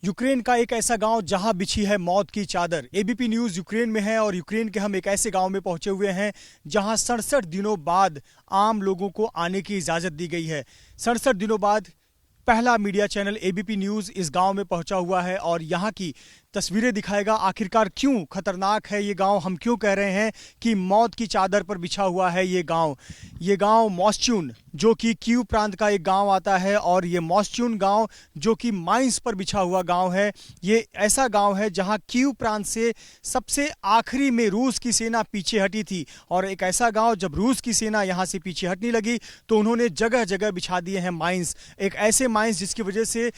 Ukraine का एक ऐसा गांव जहां बिछी है मौत की चादर। एबीपी न्यूज़ यूक्रेन में है और यूक्रेन के हम एक ऐसे गांव में पहुंचे हुए हैं जहां 67 दिनों बाद आम लोगों को आने की इजाज़त दी गई है। 67 दिनों बाद पहला मीडिया चैनल एबीपी न्यूज़ इस गांव में पहुंचा हुआ है और यहां की तस्वीरें दिखाएगा। आखिरकार क्यों खतरनाक है ये गांव, हम क्यों कह रहे हैं कि मौत की चादर पर बिछा हुआ है ये गांव। ये गांव मोस्च्यून जो कि कीव प्रांत का एक गांव आता है और ये मोस्च्यून गांव जो कि माइंस पर बिछा हुआ गांव है। ये ऐसा गांव है जहां कीव प्रांत से सबसे आखिरी में रूस की सेना पीछे हटी थी और एक ऐसा गांव जब रूस की सेना यहां से पीछे हटने लगी तो उन्होंने जगह जगह बिछा दिए हैं माइंस। एक ऐसे माइंस जिसकी वजह से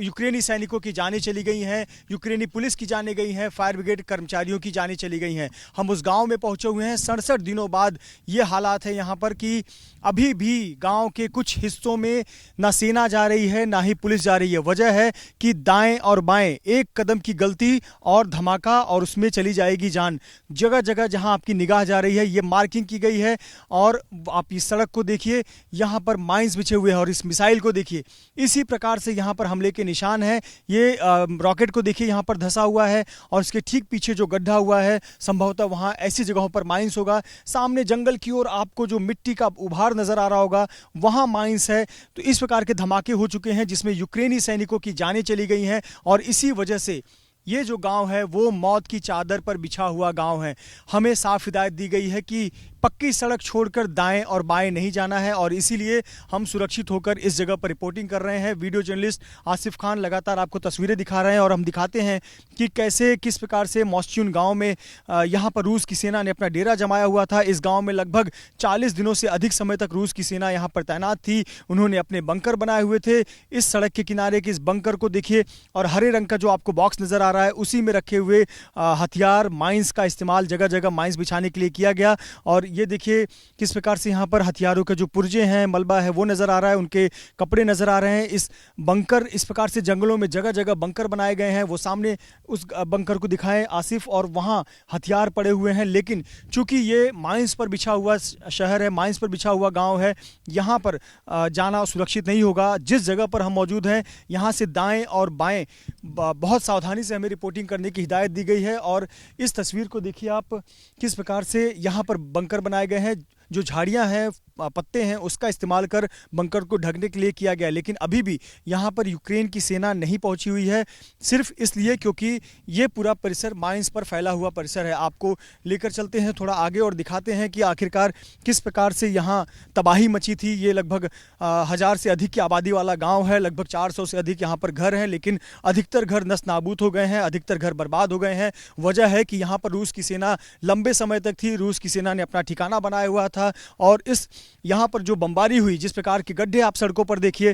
यूक्रेनी सैनिकों की जानें चली गई हैं, यूक्रेनी पुलिस की जाने गई हैं, फायर ब्रिगेड कर्मचारियों की जानें चली गई हैं। हम उस गांव में पहुंचे हुए हैं। 67 दिनों बाद ये हालात है यहां पर कि अभी भी गांव के कुछ हिस्सों में ना सेना जा रही है ना ही पुलिस जा रही है। वजह है कि दाएं और बाएं एक कदम की गलती और धमाका और उसमें चली जाएगी जान। जगह जगह जहां आपकी निगाह जा रही है ये मार्किंग की गई है और आप इस सड़क को देखिए, यहां पर माइंस बिछे हुए हैं और इस मिसाइल को देखिए। इसी प्रकार से यहां पर हमले के निशान हैं। ये रॉकेट को देखिए यहां पर धंसा हुआ है और इसके ठीक पीछे जो गड्ढा हुआ है संभवतः वहां ऐसी जगहों पर माइंस होगा। सामने जंगल की ओर आपको जो मिट्टी का उभार नजर आ रहा होगा वहां माइंस है। तो इस प्रकार के धमाके हो चुके हैं जिसमें यूक्रेनी सैनिकों की जानें चली गई हैं और इसी वजह से ये जो गांव है वो मौत की चादर पर बिछा हुआ गांव है। हमें साफ हिदायत दी गई है कि पक्की सड़क छोड़कर दाएं और बाएं नहीं जाना है और इसीलिए हम सुरक्षित होकर इस जगह पर रिपोर्टिंग कर रहे हैं। वीडियो जर्नलिस्ट आसिफ खान लगातार आपको तस्वीरें दिखा रहे हैं और हम दिखाते हैं कि कैसे किस प्रकार से मोस्च्यून गांव में यहाँ पर रूस की सेना ने अपना डेरा जमाया हुआ था। इस गांव में लगभग 40 दिनों से अधिक समय तक रूस की सेना यहाँ पर तैनात थी। उन्होंने अपने बंकर बनाए हुए थे। इस सड़क के किनारे के इस बंकर को देखिए और हरे रंग का जो आपको बॉक्स नजर आ रहा है उसी में रखे हुए हथियार माइंस का इस्तेमाल जगह जगह माइंस बिछाने के लिए किया गया। और ये देखिए किस प्रकार से यहाँ पर हथियारों के जो पुर्जे हैं, मलबा है वो नजर आ रहा है, उनके कपड़े नजर आ रहे हैं। इस बंकर इस प्रकार से जंगलों में जगह जगह बंकर बनाए गए हैं। वो सामने उस बंकर को दिखाएं आसिफ, और वहाँ हथियार पड़े हुए हैं। लेकिन चूंकि ये माइंस पर बिछा हुआ शहर है, माइंस पर बिछा हुआ गाँव है, यहाँ पर जाना सुरक्षित नहीं होगा। जिस जगह पर हम मौजूद हैं यहाँ से दाएँ और बाएँ बहुत सावधानी से हमें रिपोर्टिंग करने की हिदायत दी गई है। और इस तस्वीर को देखिए आप किस प्रकार से यहाँ पर बंकर बनाए गए हैं। जो झाड़ियाँ हैं, पत्ते हैं, उसका इस्तेमाल कर बंकर को ढकने के लिए किया गया। लेकिन अभी भी यहाँ पर यूक्रेन की सेना नहीं पहुँची हुई है, सिर्फ इसलिए क्योंकि ये पूरा परिसर माइंस पर फैला हुआ परिसर है। आपको लेकर चलते हैं थोड़ा आगे और दिखाते हैं कि आखिरकार किस प्रकार से यहाँ तबाही मची थी। ये लगभग 1000 से अधिक की आबादी वाला गाँव है, लगभग 400 से अधिक यहाँ पर घर हैं, लेकिन अधिकतर घर नष्ट नाबूद हो गए हैं, अधिकतर घर बर्बाद हो गए हैं। वजह है कि यहाँ पर रूस की सेना लंबे समय तक थी। रूस की सेना ने अपना ठिकाना बनाया हुआ था और इस यहाँ पर जो बमबारी हुई, जिस प्रकार के गड्ढे आप सड़कों पर देखिए,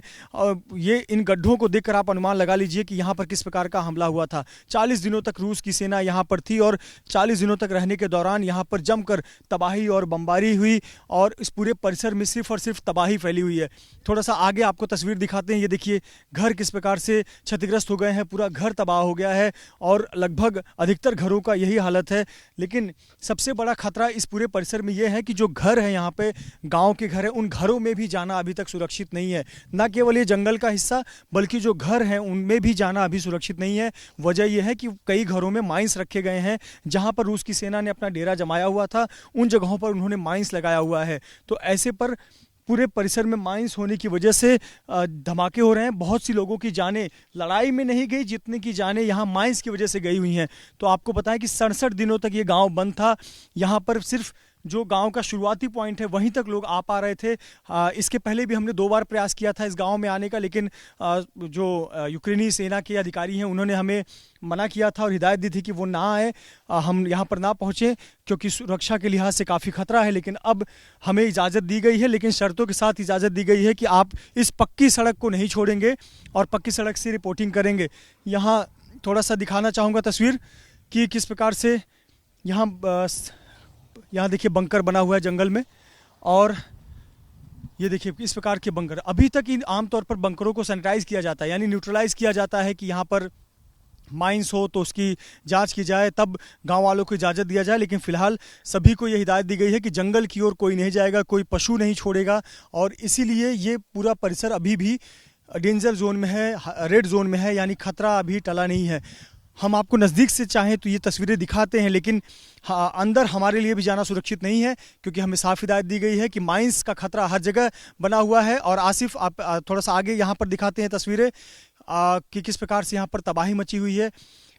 ये इन गड्ढों को देखकर आप अनुमान लगा लीजिए कि यहाँ पर किस प्रकार का हमला हुआ था। 40 दिनों तक रूस की सेना यहाँ पर थी और 40 दिनों तक रहने के दौरान यहाँ पर जमकर तबाही और बमबारी हुई और इस पूरे परिसर में सिर्फ और सिर्फ तबाही फैली हुई है। थोड़ा सा आगे आपको तस्वीर दिखाते हैं। ये देखिए घर किस प्रकार से क्षतिग्रस्त हो गए हैं, पूरा घर तबाह हो गया है और लगभग अधिकतर घरों का यही हालत है। लेकिन सबसे बड़ा खतरा इस पूरे परिसर में यह है कि जो घर है यहाँ पे, गांव के घर है, उन घरों में भी जाना अभी तक सुरक्षित नहीं है। न केवल ये जंगल का हिस्सा बल्कि जो घर हैं उनमें भी जाना अभी सुरक्षित नहीं है। वजह यह है कि कई घरों में माइंस रखे गए हैं। जहां पर रूस की सेना ने अपना डेरा जमाया हुआ था उन जगहों पर उन्होंने माइंस लगाया हुआ है। तो ऐसे पर पूरे परिसर में माइंस होने की वजह से धमाके हो रहे हैं। बहुत सी लोगों की जानें लड़ाई में नहीं गई जितने की जानें यहाँ माइंस की वजह से गई हुई हैं। तो आपको बताएं कि 67 दिनों तक ये गांव बंद था। यहाँ पर सिर्फ जो गांव का शुरुआती पॉइंट है वहीं तक लोग आ पा रहे थे। इसके पहले भी हमने 2 बार प्रयास किया था इस गांव में आने का, लेकिन जो यूक्रेनी सेना के अधिकारी हैं उन्होंने हमें मना किया था और हिदायत दी थी कि वो ना आए, हम यहाँ पर ना पहुँचें क्योंकि सुरक्षा के लिहाज से काफ़ी खतरा है। लेकिन अब हमें इजाज़त दी गई है, लेकिन शर्तों के साथ इजाज़त दी गई है कि आप इस पक्की सड़क को नहीं छोड़ेंगे और पक्की सड़क से रिपोर्टिंग करेंगे। यहाँ थोड़ा सा दिखाना चाहूँगा तस्वीर कि किस प्रकार से यहाँ देखिए बंकर बना हुआ है जंगल में और ये देखिए इस प्रकार के बंकर। अभी तक इन आमतौर पर बंकरों को सैनिटाइज किया जाता है, यानी न्यूट्रलाइज किया जाता है कि यहाँ पर माइंस हो तो उसकी जांच की जाए, तब गांव वालों को इजाज़त दिया जाए। लेकिन फिलहाल सभी को ये हिदायत दी गई है कि जंगल की ओर कोई नहीं जाएगा, कोई पशु नहीं छोड़ेगा और इसीलिए ये पूरा परिसर अभी भी डेंजर जोन में है, रेड जोन में है, यानी खतरा अभी टला नहीं है। हम आपको नज़दीक से चाहें तो ये तस्वीरें दिखाते हैं, लेकिन अंदर हमारे लिए भी जाना सुरक्षित नहीं है, क्योंकि हमें साफ हिदायत दी गई है कि माइंस का खतरा हर जगह बना हुआ है। और आसिफ, आप थोड़ा सा आगे यहाँ पर दिखाते हैं तस्वीरें कि किस प्रकार से यहाँ पर तबाही मची हुई है।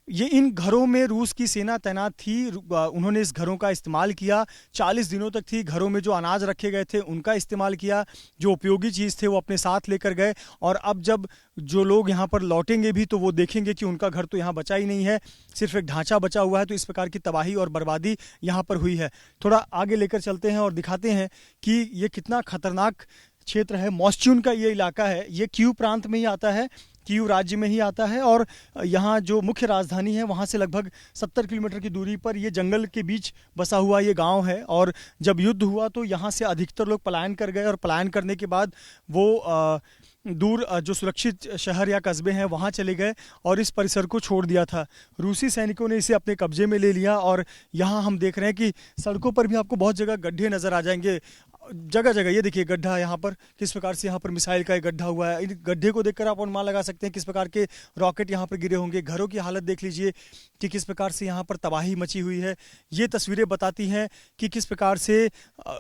ये इन घरों में रूस की सेना तैनात थी, उन्होंने इस घरों का इस्तेमाल किया, 40 दिनों तक थी। घरों में जो अनाज रखे गए थे उनका इस्तेमाल किया, जो उपयोगी चीज़ थे वो अपने साथ लेकर गए। और अब जब जो लोग यहाँ पर लौटेंगे भी तो वो देखेंगे कि उनका घर तो यहाँ बचा ही नहीं है, सिर्फ एक ढांचा बचा हुआ है। तो इस प्रकार की तबाही और बर्बादी यहाँ पर हुई है। थोड़ा आगे लेकर चलते हैं और दिखाते हैं कि ये कितना खतरनाक क्षेत्र है। मॉस्च्यून का ये इलाका है, ये कीव प्रांत में ही आता है, कीव राज्य में ही आता है। और यहाँ जो मुख्य राजधानी है वहाँ से लगभग 70 किलोमीटर की दूरी पर ये जंगल के बीच बसा हुआ ये गांव है। और जब युद्ध हुआ तो यहाँ से अधिकतर लोग पलायन कर गए, और पलायन करने के बाद वो दूर जो सुरक्षित शहर या कस्बे हैं वहाँ चले गए और इस परिसर को छोड़ दिया था। रूसी सैनिकों ने इसे अपने कब्जे में ले लिया। और यहाँ हम देख रहे हैं कि सड़कों पर भी आपको बहुत जगह गड्ढे नज़र आ जाएंगे, जगह जगह। ये देखिए गड्ढा, यहाँ पर किस प्रकार से यहाँ पर मिसाइल का एक गड्ढा हुआ है। इन गड्ढे को देखकर आप अनुमान लगा सकते हैं किस प्रकार के रॉकेट यहाँ पर गिरे होंगे। घरों की हालत देख लीजिए कि किस प्रकार से यहाँ पर तबाही मची हुई है। ये तस्वीरें बताती हैं कि किस प्रकार से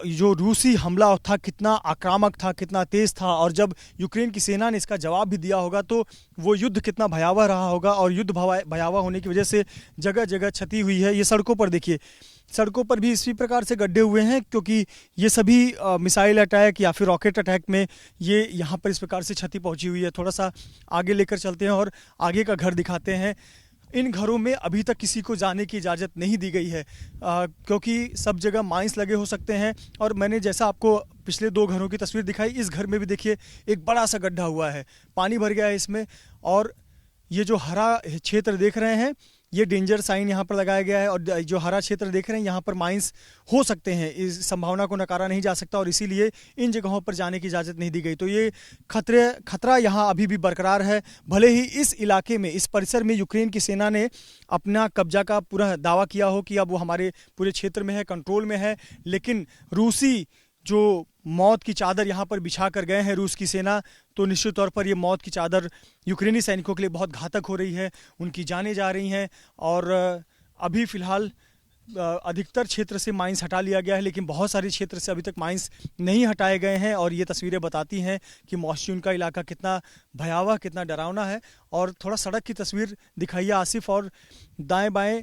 जो रूसी हमला था कितना आक्रामक था, कितना तेज था। और जब यूक्रेन की सेना ने इसका जवाब भी दिया होगा तो वो युद्ध कितना भयावह रहा होगा। और युद्ध भयावह होने की वजह से जगह जगह क्षति हुई है। ये सड़कों पर देखिए, सड़कों पर भी इसी प्रकार से गड्ढे हुए हैं, क्योंकि ये सभी मिसाइल अटैक या फिर रॉकेट अटैक में ये यहाँ पर इस प्रकार से क्षति पहुंची हुई है। थोड़ा सा आगे लेकर चलते हैं और आगे का घर दिखाते हैं। इन घरों में अभी तक किसी को जाने की इजाज़त नहीं दी गई है, क्योंकि सब जगह माइंस लगे हो सकते हैं। और मैंने जैसा आपको पिछले 2 घरों की तस्वीर दिखाई, इस घर में भी देखिए एक बड़ा सा गड्ढा हुआ है, पानी भर गया है इसमें। और ये जो हरा क्षेत्र देख रहे हैं, ये डेंजर साइन यहाँ पर लगाया गया है। और जो हरा क्षेत्र देख रहे हैं यहाँ पर माइंस हो सकते हैं, इस संभावना को नकारा नहीं जा सकता। और इसीलिए इन जगहों पर जाने की इजाज़त नहीं दी गई। तो ये खतरा यहाँ अभी भी बरकरार है। भले ही इस इलाके में, इस परिसर में यूक्रेन की सेना ने अपना कब्जा का पूरा दावा किया हो कि अब वो हमारे पूरे क्षेत्र में है, कंट्रोल में है, लेकिन रूसी जो मौत की चादर यहाँ पर बिछा कर गए हैं रूस की सेना, तो निश्चित तौर पर ये मौत की चादर यूक्रेनी सैनिकों के लिए बहुत घातक हो रही है। उनकी जानें जा रही हैं। और अभी फ़िलहाल अधिकतर क्षेत्र से माइंस हटा लिया गया है, लेकिन बहुत सारे क्षेत्र से अभी तक माइंस नहीं हटाए गए हैं। और ये तस्वीरें बताती हैं कि मॉस्च्यून का इलाका कितना भयावह, कितना डरावना है। और थोड़ा सड़क की तस्वीर दिखाइए आसिफ, और दाएँ बाएँ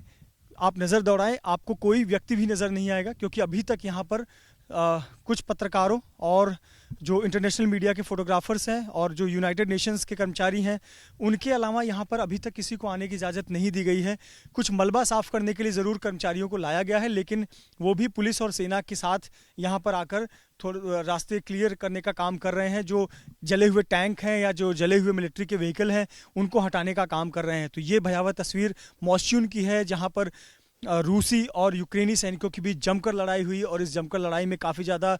आप नज़र दौड़ाएँ, आपको कोई व्यक्ति भी नज़र नहीं आएगा, क्योंकि अभी तक यहाँ पर कुछ पत्रकारों और जो इंटरनेशनल मीडिया के फोटोग्राफर्स हैं और जो यूनाइटेड नेशंस के कर्मचारी हैं, उनके अलावा यहाँ पर अभी तक किसी को आने की इजाज़त नहीं दी गई है। कुछ मलबा साफ़ करने के लिए ज़रूर कर्मचारियों को लाया गया है, लेकिन वो भी पुलिस और सेना के साथ यहाँ पर आकर थोड़े रास्ते क्लियर करने का काम कर रहे हैं। जो जले हुए टैंक हैं या जो जले हुए मिलिट्री के व्हीकल हैं उनको हटाने का काम कर रहे हैं। तो ये भयावह तस्वीर मॉस्च्यून की है, जहाँ पर रूसी और यूक्रेनी सैनिकों के बीच जमकर लड़ाई हुई। और इस जमकर लड़ाई में काफ़ी ज़्यादा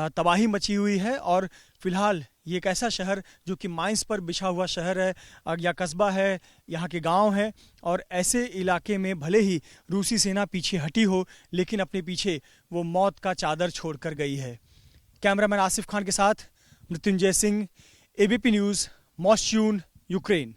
तबाही मची हुई है। और फिलहाल ये एक ऐसा शहर जो कि माइंस पर बिछा हुआ शहर है या कस्बा है, यहाँ के गांव हैं। और ऐसे इलाके में भले ही रूसी सेना पीछे हटी हो, लेकिन अपने पीछे वो मौत का चादर छोड़ कर गई है। कैमरामैन आसिफ खान के साथ मृत्युंजय सिंह, ABP न्यूज़, मॉस्च्यून, यूक्रेन।